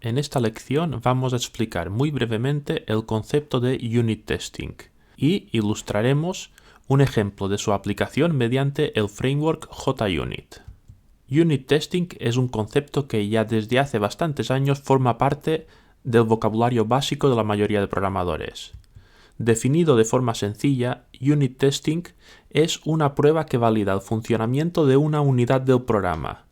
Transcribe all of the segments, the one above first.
En esta lección vamos a explicar muy brevemente el concepto de unit testing y ilustraremos un ejemplo de su aplicación mediante el framework JUnit. Unit testing es un concepto que ya desde hace bastantes años forma parte del vocabulario básico de la mayoría de programadores. Definido de forma sencilla, unit testing es una prueba que valida el funcionamiento de una unidad del programa.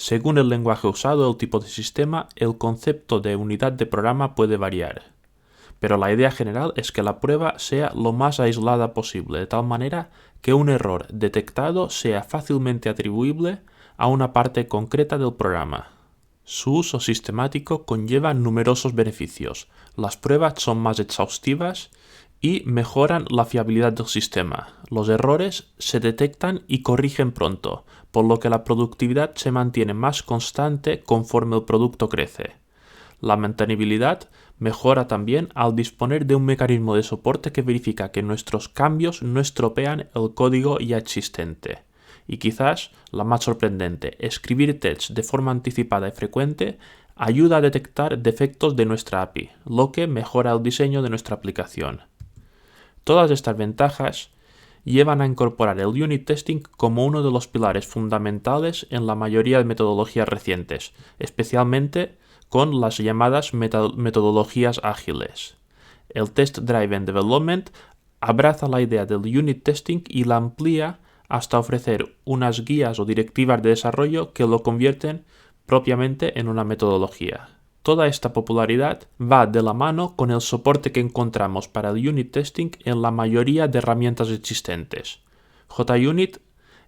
Según el lenguaje usado o el tipo de sistema, el concepto de unidad de programa puede variar. Pero la idea general es que la prueba sea lo más aislada posible, de tal manera que un error detectado sea fácilmente atribuible a una parte concreta del programa. Su uso sistemático conlleva numerosos beneficios. Las pruebas son más exhaustivas y mejoran la fiabilidad del sistema. Los errores se detectan y corrigen pronto, por lo que la productividad se mantiene más constante conforme el producto crece. La mantenibilidad mejora también al disponer de un mecanismo de soporte que verifica que nuestros cambios no estropean el código ya existente. Y quizás la más sorprendente, escribir tests de forma anticipada y frecuente ayuda a detectar defectos de nuestra API, lo que mejora el diseño de nuestra aplicación. Todas estas ventajas llevan a incorporar el unit testing como uno de los pilares fundamentales en la mayoría de metodologías recientes, especialmente con las llamadas metodologías ágiles. El Test Driven Development abraza la idea del unit testing y la amplía hasta ofrecer unas guías o directivas de desarrollo que lo convierten propiamente en una metodología. Toda esta popularidad va de la mano con el soporte que encontramos para el unit testing en la mayoría de herramientas existentes. JUnit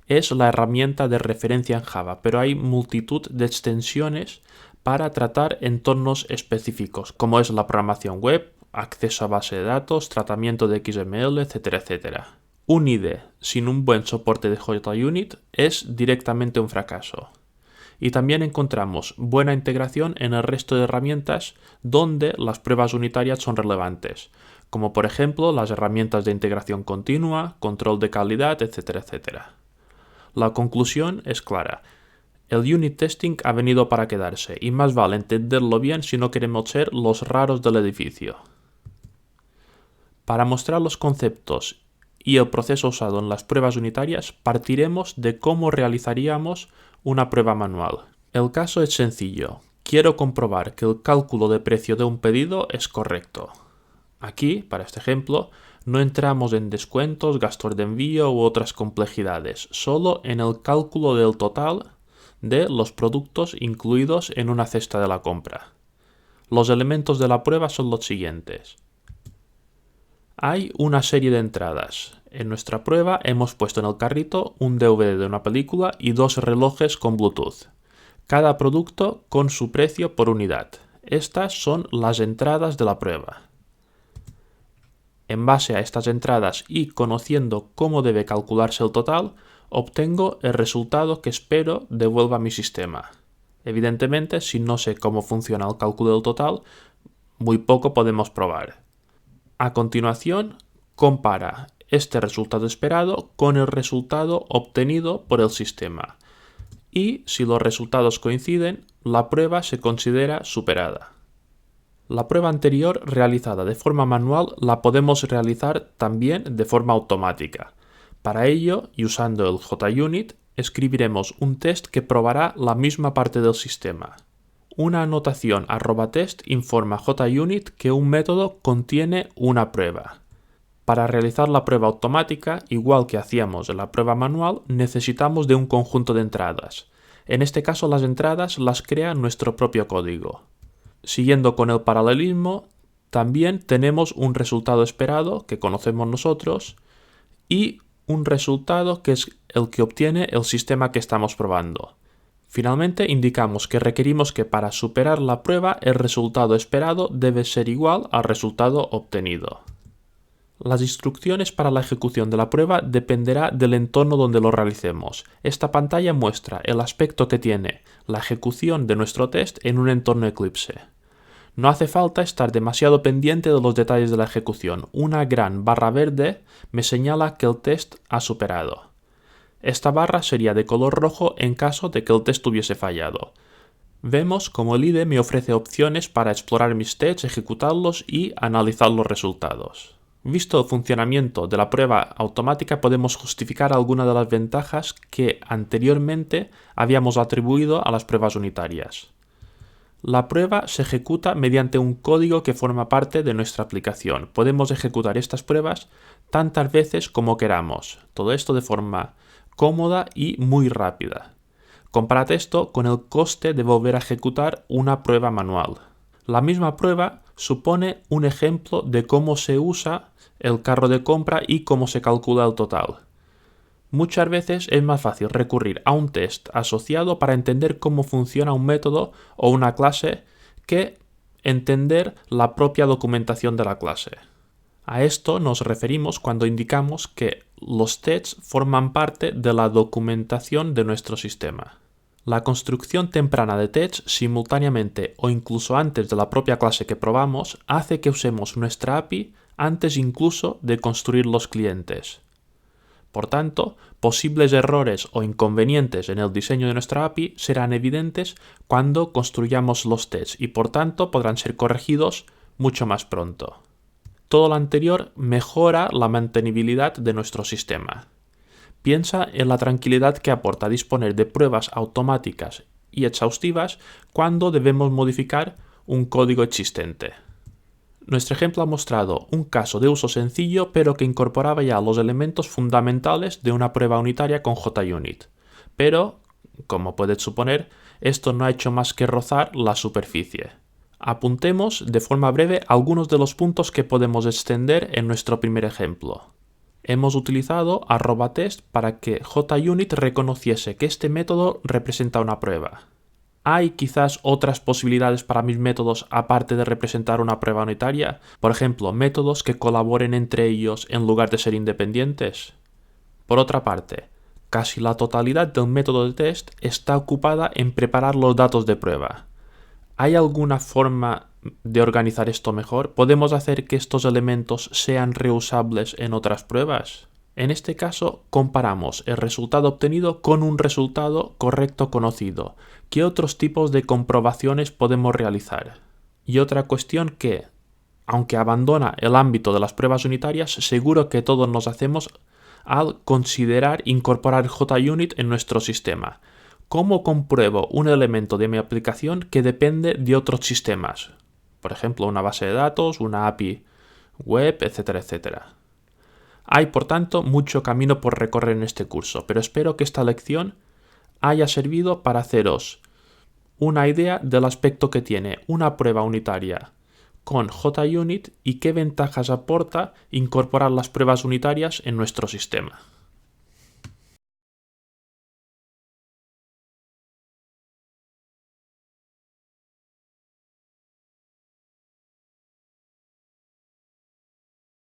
es la herramienta de referencia en Java, pero hay multitud de extensiones para tratar entornos específicos, como es la programación web, acceso a base de datos, tratamiento de XML, etcétera, etcétera. Un IDE sin un buen soporte de JUnit es directamente un fracaso. Y también encontramos buena integración en el resto de herramientas donde las pruebas unitarias son relevantes, como por ejemplo las herramientas de integración continua, control de calidad, etcétera, etcétera. La conclusión es clara. El unit testing ha venido para quedarse y más vale entenderlo bien si no queremos ser los raros del edificio. Para mostrar los conceptos y el proceso usado en las pruebas unitarias, partiremos de cómo realizaríamos una prueba manual. El caso es sencillo. Quiero comprobar que el cálculo de precio de un pedido es correcto. Aquí, para este ejemplo, no entramos en descuentos, gastos de envío u otras complejidades, solo en el cálculo del total de los productos incluidos en una cesta de la compra. Los elementos de la prueba son los siguientes. Hay una serie de entradas. En nuestra prueba hemos puesto en el carrito un DVD de una película y 2 relojes con Bluetooth. Cada producto con su precio por unidad. Estas son las entradas de la prueba. En base a estas entradas y conociendo cómo debe calcularse el total, obtengo el resultado que espero devuelva mi sistema. Evidentemente, si no sé cómo funciona el cálculo del total, muy poco podemos probar. A continuación, compara este resultado esperado con el resultado obtenido por el sistema. Y si los resultados coinciden, la prueba se considera superada. La prueba anterior realizada de forma manual la podemos realizar también de forma automática. Para ello, y usando el JUnit, escribiremos un test que probará la misma parte del sistema. Una anotación @test informa a JUnit que un método contiene una prueba. Para realizar la prueba automática, igual que hacíamos en la prueba manual, necesitamos de un conjunto de entradas. En este caso, las entradas las crea nuestro propio código. Siguiendo con el paralelismo, también tenemos un resultado esperado que conocemos nosotros y un resultado que es el que obtiene el sistema que estamos probando. Finalmente, indicamos que requerimos que para superar la prueba el resultado esperado debe ser igual al resultado obtenido. Las instrucciones para la ejecución de la prueba dependerá del entorno donde lo realicemos. Esta pantalla muestra el aspecto que tiene la ejecución de nuestro test en un entorno Eclipse. No hace falta estar demasiado pendiente de los detalles de la ejecución. Una gran barra verde me señala que el test ha superado. Esta barra sería de color rojo en caso de que el test hubiese fallado. Vemos cómo el IDE me ofrece opciones para explorar mis tests, ejecutarlos y analizar los resultados. Visto el funcionamiento de la prueba automática, podemos justificar algunas de las ventajas que anteriormente habíamos atribuido a las pruebas unitarias. La prueba se ejecuta mediante un código que forma parte de nuestra aplicación. Podemos ejecutar estas pruebas tantas veces como queramos. Todo esto de forma cómoda y muy rápida. Comparad esto con el coste de volver a ejecutar una prueba manual. La misma prueba supone un ejemplo de cómo se usa el carro de compra y cómo se calcula el total. Muchas veces es más fácil recurrir a un test asociado para entender cómo funciona un método o una clase que entender la propia documentación de la clase. A esto nos referimos cuando indicamos que los tests forman parte de la documentación de nuestro sistema. La construcción temprana de tests simultáneamente o incluso antes de la propia clase que probamos hace que usemos nuestra API antes incluso de construir los clientes. Por tanto, posibles errores o inconvenientes en el diseño de nuestra API serán evidentes cuando construyamos los tests y por tanto podrán ser corregidos mucho más pronto. Todo lo anterior mejora la mantenibilidad de nuestro sistema. Piensa en la tranquilidad que aporta disponer de pruebas automáticas y exhaustivas cuando debemos modificar un código existente. Nuestro ejemplo ha mostrado un caso de uso sencillo pero que incorporaba ya los elementos fundamentales de una prueba unitaria con JUnit. Pero, como puedes suponer, esto no ha hecho más que rozar la superficie. Apuntemos de forma breve algunos de los puntos que podemos extender en nuestro primer ejemplo. Hemos utilizado @test para que JUnit reconociese que este método representa una prueba. ¿Hay quizás otras posibilidades para mis métodos aparte de representar una prueba unitaria? Por ejemplo, métodos que colaboren entre ellos en lugar de ser independientes. Por otra parte, casi la totalidad del método de test está ocupada en preparar los datos de prueba. ¿Hay alguna forma de organizar esto mejor? ¿Podemos hacer que estos elementos sean reusables en otras pruebas? En este caso, comparamos el resultado obtenido con un resultado correcto conocido. ¿Qué otros tipos de comprobaciones podemos realizar? Y otra cuestión que, aunque abandona el ámbito de las pruebas unitarias, seguro que todos nos hacemos al considerar incorporar JUnit en nuestro sistema. ¿Cómo compruebo un elemento de mi aplicación que depende de otros sistemas? Por ejemplo, una base de datos, una API web, etcétera, etcétera. Hay, por tanto, mucho camino por recorrer en este curso, pero espero que esta lección haya servido para haceros una idea del aspecto que tiene una prueba unitaria con JUnit y qué ventajas aporta incorporar las pruebas unitarias en nuestro sistema.